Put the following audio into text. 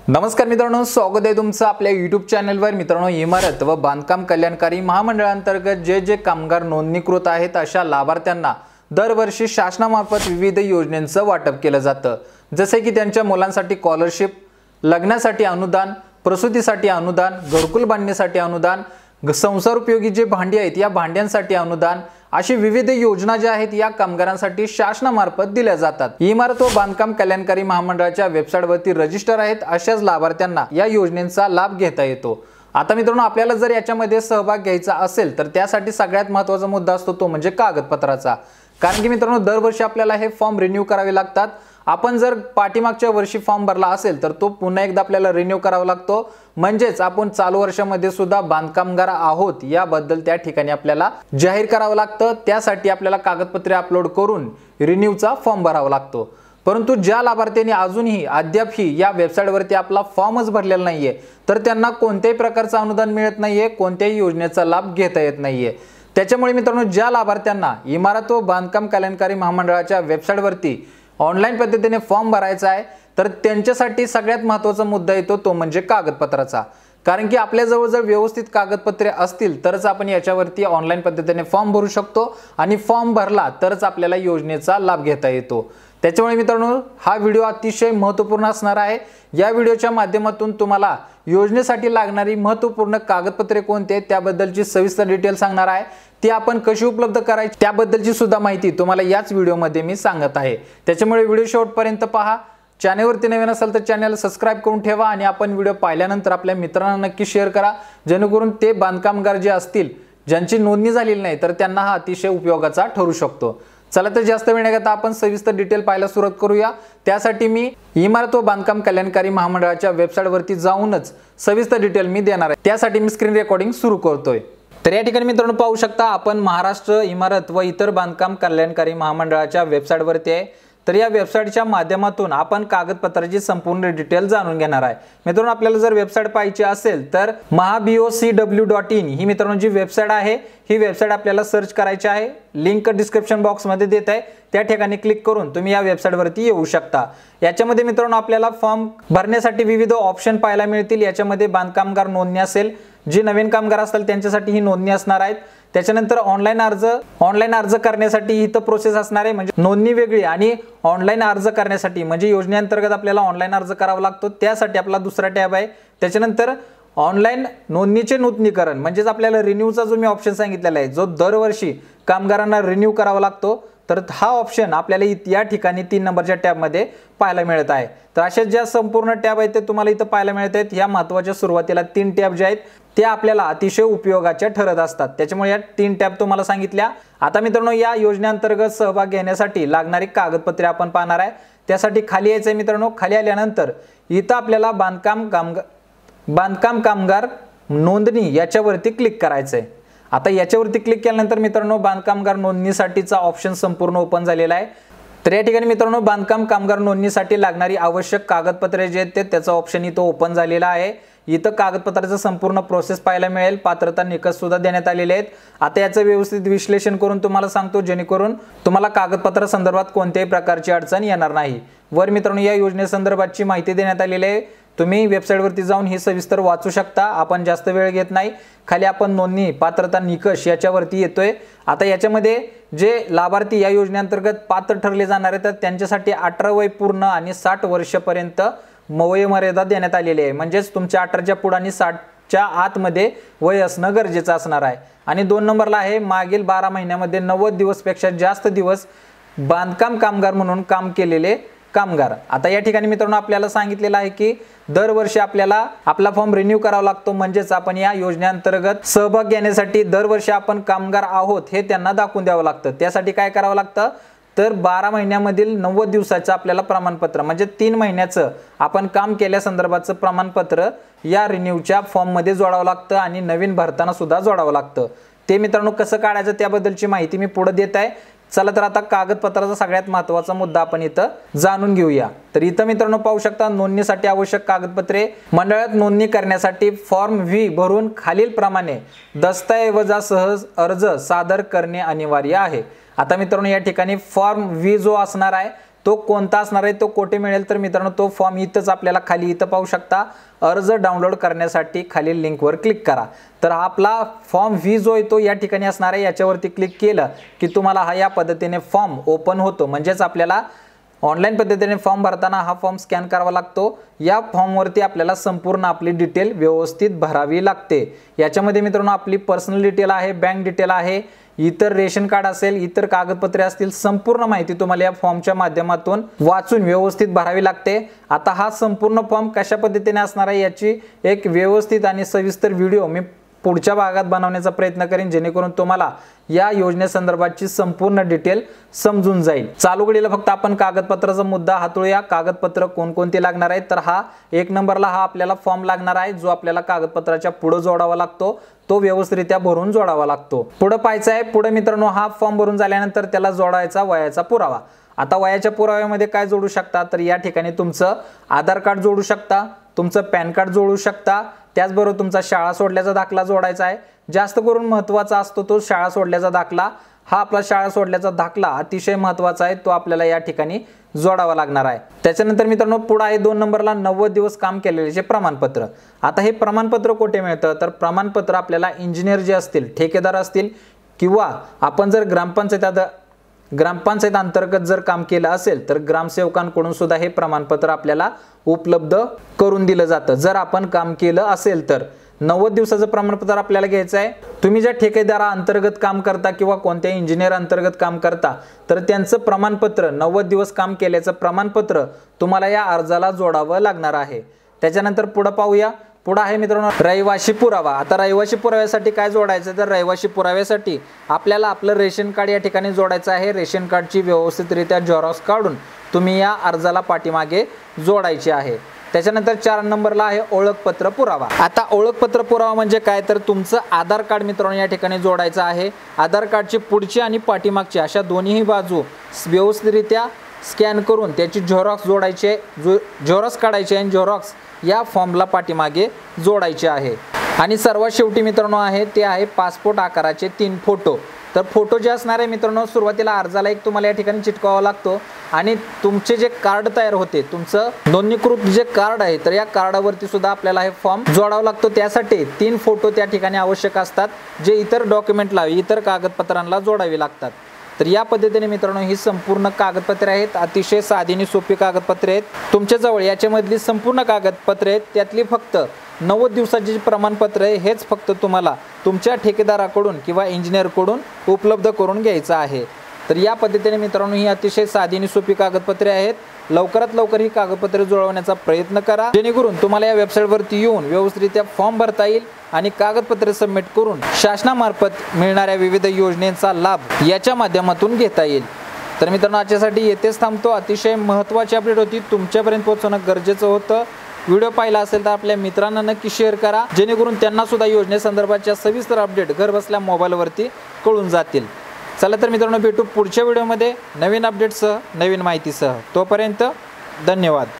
नमस्कार मित्रांनो, स्वागत आहे तुमचं आपल्या YouTube चॅनलवर। मित्रांनो, इमारत व बांधकाम कल्याणकारी महामंडळांतर्गत जे कामगार नोंदणीकृत आहेत अशा लाभार्थ्यांना दरवर्षी शासनामार्फत विविध योजनांचं वाटप केलं जातं। जसे की त्यांच्या मुलांसाठी स्कॉलरशिप, लग्नासाठी अनुदान, प्रसूतीसाठी अनुदान, घरकुल बांधण्यासाठी अनुदान, संसार उपयोगी जे भांडी आहेत या भांड्यांसाठी अनुदान, अशी विविध योजना ज्या आहेत या कामगारांसाठी शासनामार्फत दिल्या जातात। इमारत व बांधकाम कल्याणकारी महामंडळाच्या वेबसाईटवरती रजिस्टर आहेत अशाच लाभार्थ्यांना या योजनेचा लाभ घेता येतो। आता मित्रांनो, आपल्याला जर याच्यामध्ये सहभाग घ्यायचा असेल तर त्यासाठी सगळ्यात महत्त्वाचा मुद्दा असतो तो म्हणजे कागदपत्राचा। कारण की मित्रांनो, दरवर्षी आपल्याला हे फॉर्म रिन्यू करावे लागतात। आपण जर पाठीमागच्या वर्षी फॉर्म भरला असेल तर तो पुन्हा एकदा आपल्याला रिन्यू करावा लागतो। म्हणजेच आपण चालू वर्षामध्ये सुद्धा बांधकामगार आहोत याबद्दल त्या ठिकाणी आपल्याला जाहीर करावं लागतं। त्यासाठी आपल्याला कागदपत्रे अपलोड करून रिन्यूचा फॉर्म भरावा लागतो। परंतु ज्या लाभार्थ्यांनी अजूनही अद्यापही या वेबसाईटवरती आपला फॉर्मच भरलेला नाहीये तर त्यांना कोणत्याही प्रकारचं अनुदान मिळत नाहीये, कोणत्याही योजनेचा लाभ घेता येत नाहीये। त्याच्यामुळे मित्रांनो, ज्या लाभार्थ्यांना इमारत व बांधकाम कल्याणकारी महामंडळाच्या वेबसाईटवरती ऑनलाईन पद्धतीने फॉर्म भरायचा आहे तर त्यांच्यासाठी सगळ्यात महत्त्वाचा मुद्दा येतो तो म्हणजे कागदपत्राचा। कारण की आपल्याजवळ जर व्यवस्थित कागदपत्रे असतील तरच आपण याच्यावरती ऑनलाईन पद्धतीने फॉर्म भरू शकतो आणि फॉर्म भरला तरच आपल्याला योजनेचा लाभ घेता येतो। त्याच्यामुळे मित्रांनो, हा व्हिडिओ अतिशय महत्त्वपूर्ण असणार आहे। या व्हिडिओच्या माध्यमातून तुम्हाला योजनेसाठी लागणारी महत्त्वपूर्ण कागदपत्रे कोणते त्याबद्दलची सविस्तर डिटेल सांगणार आहे। ती आपण कशी उपलब्ध करायची त्याबद्दलची सुद्धा माहिती तुम्हाला याच व्हिडिओमध्ये मी सांगत आहे। त्याच्यामुळे व्हिडिओ शेवटपर्यंत पहा। चॅनलवरती नवीन असाल तर चॅनल सबस्क्राइब करून ठेवा आणि आपण व्हिडिओ पाहिल्यानंतर आपल्या मित्रांना नक्की शेअर करा, जेणेकरून ते बांधकामगार जे असतील ज्यांची नोंदणी झालेली नाही तर त्यांना हा अतिशय उपयोगाचा ठरू शकतो। चला तर जास्त वेळ न घेता आपण सविस्तर डिटेल पाहायला सुरुवात करूया। त्यासाठी मी इमारत व बांधकाम कल्याणकारी महामंडळाच्या वेबसाईटवरती जाऊनच सविस्तर डिटेल मी देणार आहे। त्यासाठी मी स्क्रीन रेकॉर्डिंग सुरू करतोय। तर या ठिकाणी मित्रांनो पाहू शकता, आपण महाराष्ट्र इमारत व इतर बांधकाम कल्याणकारी महामंडळाच्या वेबसाईटवरती आहे। तर या वेबसाईटच्या माध्यमातून आपण कागदपत्राची संपूर्ण डिटेल जाणून घेणार आहे। मित्रांनो, आपल्याला जर वेबसाईट पाहायची असेल तर mahabocw.in ही मित्रांनो जी वेबसाईट आहे ही वेबसाईट आपल्याला सर्च करायची आहे। लिंक डिस्क्रिप्शन बॉक्स मध्ये देत आहे, त्या ठिकाणी क्लिक करून तुम्ही या वेबसाईटवरती येऊ शकता। याच्यामध्ये मित्रांनो आपल्याला फॉर्म भरण्यासाठी विविध ऑप्शन पाहायला मिळतील। याच्यामध्ये बांधकामगार नोंदणी असेल, जे नवीन कामगार असतील त्यांच्यासाठी ही नोंदणी असणार आहे। त्याच्यानंतर ऑनलाईन अर्ज करण्यासाठी इथं प्रोसेस असणार आहे, म्हणजे नोंदणी वेगळी आणि ऑनलाईन अर्ज करण्यासाठी म्हणजे योजनेअंतर्गत आपल्याला ऑनलाईन अर्ज करावा लागतो, त्यासाठी आपला दुसरा टॅब आहे। त्याच्यानंतर ऑनलाईन नोंदणीचे नूतनीकरण म्हणजेच आपल्याला रिन्यूचा जो मी ऑप्शन सांगितलेला आहे, जो दरवर्षी कामगारांना रिन्यू करावा लागतो, तर हा ऑप्शन आपल्याला या ठिकाणी 3 नंबरच्या टॅबमध्ये पाहायला मिळत आहे। तर अशा ज्या संपूर्ण टॅब आहेत ते तुम्हाला इथं पाहायला मिळत आहेत। या महत्त्वाच्या सुरुवातीला 3 टॅब जे आहेत ते आपल्याला अतिशय उपयोगाच्या ठरत असतात, त्याच्यामुळे या 3 टॅब तुम्हाला सांगितल्या। आता मित्रांनो, या योजनेअंतर्गत सहभाग घेण्यासाठी लागणारी कागदपत्रे आपण पाहणार आहे। त्यासाठी खाली यायचं आहे मित्रांनो। खाली आल्यानंतर इथं आपल्याला बांधकाम कामगार नोंदणी याच्यावरती क्लिक करायचं आहे। आता याच्यावरती क्लिक केल्यानंतर मित्रांनो बांधकामगार नोंदणीसाठीचा ऑप्शन संपूर्ण ओपन झालेला आहे। तर या ठिकाणी मित्रांनो बांधकाम कामगार नोंदणीसाठी लागणारी आवश्यक कागदपत्रे जे आहेत त्याचा ऑप्शन इथं ओपन झालेला आहे। इथं कागदपत्राचं संपूर्ण प्रोसेस पाहायला मिळेल, पात्रता निकष सुद्धा देण्यात आलेले आहेत। आता याचं व्यवस्थित विश्लेषण करून तुम्हाला सांगतो, जेणेकरून तुम्हाला कागदपत्रा संदर्भात कोणत्याही प्रकारची अडचण येणार नाही। वर मित्रांनो या योजनेसंदर्भातची माहिती देण्यात आलेली आहे, तुम्ही वेबसाईटवरती जाऊन ही सविस्तर वाचू शकता। आपण जास्त वेळ घेत नाही। खाली आपण नोंदणी, पात्रता, निकष याच्यावरती येतोय। आता याच्यामध्ये जे लाभार्थी या योजनेअंतर्गत पात्र ठरले जाणार आहेत त्यांच्यासाठी 18 वय पूर्ण आणि 60 वर्षापर्यंत वयोमर्यादा देण्यात आलेली आहे, म्हणजेच तुमच्या 18च्या पुढे आणि 60च्या आतमध्ये वय असणं गरजेचं असणार आहे। आणि 2 नंबरला आहे मागील 12 महिन्यामध्ये 90 दिवसपेक्षा जास्त दिवस बांधकाम कामगार म्हणून काम केलेले कामगार। आता या ठिकाणी मित्रांनो आपल्याला सांगितलेलं आहे की दरवर्षी आपल्याला आपला फॉर्म रिन्यू करावा लागतो, म्हणजेच आपण या योजनेअंतर्गत सहभाग घेण्यासाठी दरवर्षी आपण कामगार आहोत हे त्यांना दाखवून द्यावं लागतं। त्यासाठी काय करावं लागतं तर 12 महिन्यामधील 90 दिवसाचं आपल्याला प्रमाणपत्र म्हणजे 3 महिन्याचं आपण काम केल्या संदर्भाचं प्रमाणपत्र या रिन्यूच्या फॉर्म मध्ये जोडावं लागतं आणि नवीन भरताना सुद्धा जोडावं लागतं। ते मित्रांनो कसं काढायचं त्याबद्दलची माहिती मी पुढे देत आहे। चला तर आता कागदपत्राचा सगळ्यात महत्त्वाचा मुद्दा आपण इथं जाणून घेऊया। तर इथं मित्रांनो पाहू शकता, नोंदणीसाठी आवश्यक कागदपत्रे। मंडळात नोंदणी करण्यासाठी फॉर्म व्ही भरून खालील प्रमाणे दस्तऐवजासह अर्ज सादर करणे अनिवार्य आहे। आता मित्रांनो या ठिकाणी फॉर्म व्ही जो असणार आहे तो कोणता असणार आहे, तो कोठे मिळेल, तर मित्रांनो तो फॉर्म इथंच आपल्याला खाली इथं पाहू शकता। अर्ज डाउनलोड करण्यासाठी खाली लिंकवर क्लिक करा। तर आपला फॉर्म व्ही जो आहे तो या ठिकाणी असणार आहे, याच्यावरती क्लिक केलं की तुम्हाला हा या पद्धतीने फॉर्म ओपन होतो। म्हणजेच आपल्याला ऑनलाईन पद्धतीने फॉर्म भरताना हा फॉर्म स्कॅन करावा लागतो। या फॉर्मवरती आपल्याला संपूर्ण आपली डिटेल व्यवस्थित भरावी लागते। याच्यामध्ये मित्रांनो आपली पर्सनल डिटेल आहे, बँक डिटेल आहे, इतर रेशन कार्ड असेल, इतर कागदपत्रे असतील, संपूर्ण माहिती तुम्हाला या फॉर्मच्या माध्यमातून वाचून व्यवस्थित भरावी लागते। आता हा संपूर्ण फॉर्म कशा पद्धतीने असणार आहे याची एक व्यवस्थित आणि सविस्तर व्हिडिओ मी पुढच्या भागात बनवण्याचा प्रयत्न करेन, जेणेकरून तुम्हाला या योजनेसंदर्भातची संपूर्ण डिटेल समजून जाईल। चालू घडीला फक्त आपण कागदपत्राचा मुद्दा हाताळूया। कागदपत्र कोणकोणते लागणार आहेत, तर हा 1 नंबरला हा आपल्याला फॉर्म लागणार आहे, जो आपल्याला कागदपत्राच्या पुढे जोडावा लागतो, तो व्यवस्थितरित्या भरून जोडावा लागतो। पुढे पाहायचं आहे, पुढे मित्रांनो हा फॉर्म भरून झाल्यानंतर त्याला जोडायचा वयाचा पुरावा। आता वयाच्या पुराव्यामध्ये काय जोडू शकता, तर या ठिकाणी तुमचं आधार कार्ड जोडू शकता, तुमचं पॅन कार्ड जोडू शकता, त्याचबरोबर तुमचा शाळा सोडल्याचा दाखला जोडायचा आहे। जास्त करून महत्त्वाचा असतो तो शाळा सोडल्याचा दाखला। हा आपला शाळा सोडल्याचा दाखला अतिशय महत्त्वाचा आहे, तो आपल्याला या ठिकाणी जोडावा लागणार आहे। त्याच्यानंतर मित्रांनो पुढे आहे 2 नंबरला 90 दिवस काम केलेल्याचे प्रमाणपत्र। आता हे प्रमाणपत्र कुठे मिळतं, तर प्रमाणपत्र आपल्याला इंजिनियर जे असतील, ठेकेदार असतील, किंवा आपण जर ग्रामपंचायत अंतर्गत जर काम केलं असेल तर ग्रामसेवकांकडून सुद्धा हे प्रमाणपत्र आपल्याला उपलब्ध करून दिलं जातं। जर आपण काम केलं असेल तर 90 दिवसाचं प्रमाणपत्र आपल्याला घ्यायचं आहे। तुम्ही ज्या ठेकेदारा अंतर्गत काम करता किंवा कोणत्या इंजिनियर अंतर्गत काम करता, तर त्यांचं प्रमाणपत्र 90 दिवस काम केल्याचं प्रमाणपत्र तुम्हाला या अर्जाला जोडावं लागणार आहे। त्याच्यानंतर पुढे पाहूया, पुढे आहे मित्रांनो रहिवासी पुरावा। आता रहिवासी पुराव्यासाठी काय जोडायचं, तर रहिवासी पुराव्यासाठी आपल्याला आपलं रेशन कार्ड या ठिकाणी जोडायचं आहे। रेशन कार्डची व्यवस्थितरित्या झेरॉक्स काढून तुम्ही या अर्जाला पाठीमागे जोडायचे आहे। त्याच्यानंतर 4 नंबरला आहे ओळखपत्र पुरावा। आता ओळखपत्र पुरावा म्हणजे काय, तर तुमचं आधार कार्ड मित्रांनो या ठिकाणी जोडायचं आहे। आधार कार्डची पुढची आणि पाठीमागची अशा दोन्ही बाजू व्यवस्थितरित्या स्कॅन करून त्याची झेरॉक्स जोडायचे, झेरॉक्स काढायचे आणि झेरॉक्स या फॉर्मला पाठीमागे जोडायचे आहे। आणि सर्वात शेवटी मित्रांनो आहे ते आहे पासपोर्ट आकाराचे 3 फोटो। तर फोटो जे असणार आहे मित्रांनो, सुरुवातीला अर्जाला एक तुम्हाला या ठिकाणी चिटकावा लागतो आणि तुमचे जे कार्ड तयार होते, तुमचं नोंदणीकृत जे कार्ड आहे, तर या कार्डावरती सुद्धा आपल्याला हे फॉर्म जोडावा लागतो। त्यासाठी 3 फोटो त्या ठिकाणी आवश्यक असतात, जे इतर डॉक्युमेंटला, इतर कागदपत्रांना जोडावे लागतात। तर या पद्धतीने मित्रांनो ही संपूर्ण कागदपत्रे आहेत, अतिशय साधी आणि सोपी कागदपत्रे आहेत। तुमच्याजवळ याच्यामधली संपूर्ण कागदपत्रे आहेत, त्यातली फक्त 90 दिवसाची प्रमाणपत्र आहे, हेच फक्त तुम्हाला तुमच्या ठेकेदाराकडून किंवा इंजिनियरकडून उपलब्ध करून घ्यायचं आहे। तर या पद्धतीने मित्रांनो ही अतिशय साधी आणि सोपी कागदपत्रे आहेत। लवकरात लवकर ही कागदपत्रे जुळवण्याचा प्रयत्न करा, जेणेकरून तुम्हाला या वेबसाईटवरती येऊन व्यवस्थितरित्या फॉर्म भरता येईल आणि कागदपत्रे सबमिट करून शासनामार्फत मिळणाऱ्या विविध योजनेचा लाभ याच्या माध्यमातून घेता येईल। तर मित्रांनो आजच्यासाठी येथेच थांबतो। अतिशय महत्त्वाची अपडेट होती, तुमच्यापर्यंत पोहोचवणं गरजेचं होतं। व्हिडिओ पाहिला असेल तर आपल्या मित्रांना नक्की शेअर करा, जेणेकरून त्यांना सुद्धा योजनेसंदर्भाच्या सविस्तर अपडेट घरबसल्या मोबाईलवरती कळून जातील। चला तर मित्रांनो भेटू पुढच्या व्हिडिओमध्ये नवीन अपडेटसह, नवीन माहितीसह। तोपर्यंत धन्यवाद।